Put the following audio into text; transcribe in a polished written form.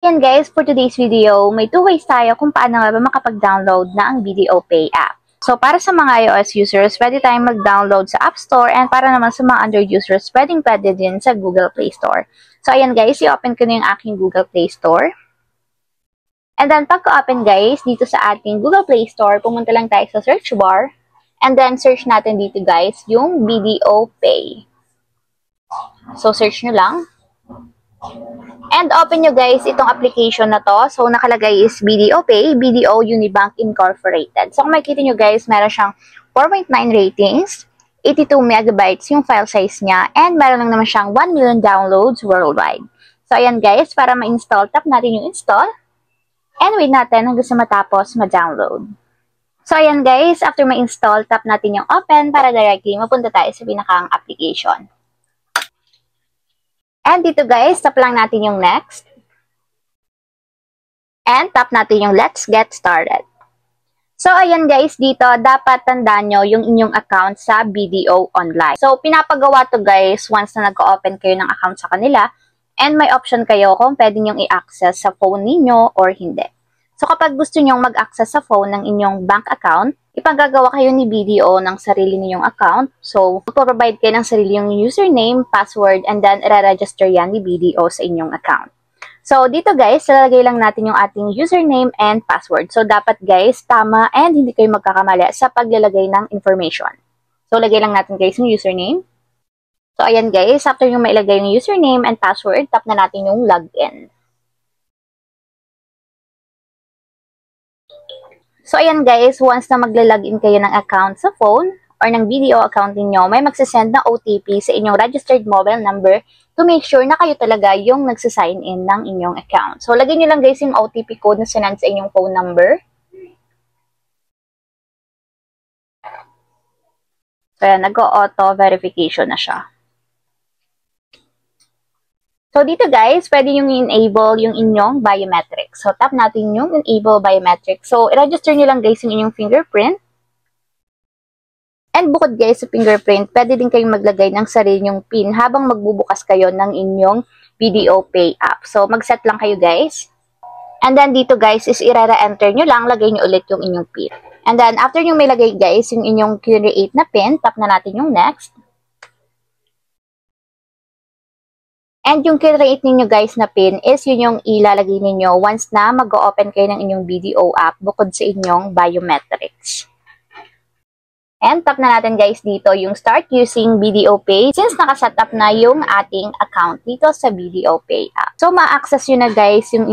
Yan guys, for today's video, may two ways tayo kung paano nga ba makapag-download na ang Video Pay app. So, para sa mga iOS users, pwede tayong mag-download sa App Store, and para naman sa mga Android users, pwede din sa Google Play Store. So, ayan guys, i-open ko na yung aking Google Play Store. And then, pagka-open guys, dito sa ating Google Play Store, pumunta lang tayo sa search bar. And then, search natin dito guys, yung Video Pay. So, search nyo lang. And open nyo guys itong application na to. So, nakalagay is Video Pay, BDO Unibank Incorporated. So, kung makikita nyo guys, meron siyang 4.9 ratings, 82 megabytes yung file size niya, and meron lang naman siyang 1 million downloads worldwide. So, ayan guys, para ma-install, tap natin yung install, and wait natin hanggang sa matapos ma-download. So, ayan guys, after ma-install, tap natin yung open para directly mapunta tayo sa pinakang application. And dito guys, tap lang natin yung next. And tap natin yung let's get started. So, ayan guys, dito dapat tandaan nyo yung inyong account sa BDO Online. So, pinapagawa to guys once na nag-open kayo ng account sa kanila. And may option kayo kung pwede nyong i-access sa phone ninyo or hindi. So, kapag gusto nyong mag-access sa phone ng inyong bank account, ipagagawa kayo ni BDO ng sarili ninyong account. So, provide kayo ng sarili yung username, password, and then i-register yan ni BDO sa inyong account. So, dito guys, lalagay lang natin yung ating username and password. So, dapat guys, tama and hindi kayo magkakamali sa paglalagay ng information. So, lagay lang natin guys yung username. So, ayan guys, after yung mailagay yung username and password, tap na natin yung login. So, ayan guys, once na magla-login kayo ng account sa phone or ng BDO account niyo, may magsasend na OTP sa inyong registered mobile number to make sure na kayo talaga yung nagsasign in ng inyong account. So, lagyan nyo lang guys yung OTP code na sinend sa inyong phone number. So, ayan, nag-auto verification na siya. So, dito guys, pwede yung i-enable yung inyong biometrics. So, tap natin yung enable biometrics. So, i-register nyo lang guys yung inyong fingerprint. And bukod guys sa fingerprint, pwede din kayong maglagay ng sarili nyong PIN habang magbubukas kayo ng inyong BDO Pay app. So, mag-set lang kayo guys. And then dito guys is i-re-enter nyo lang, lagay nyo ulit yung inyong PIN. And then after nyo may lagay guys yung inyong create na PIN, tap na natin yung next. And yung create ninyo guys na PIN is yun yung ilalagay ninyo once na mag-open kayo ng inyong BDO app bukod sa inyong biometrics. And tap na natin guys dito yung start using BDO Pay since nakaset up na yung ating account dito sa BDO Pay app. So ma-access yun na guys yung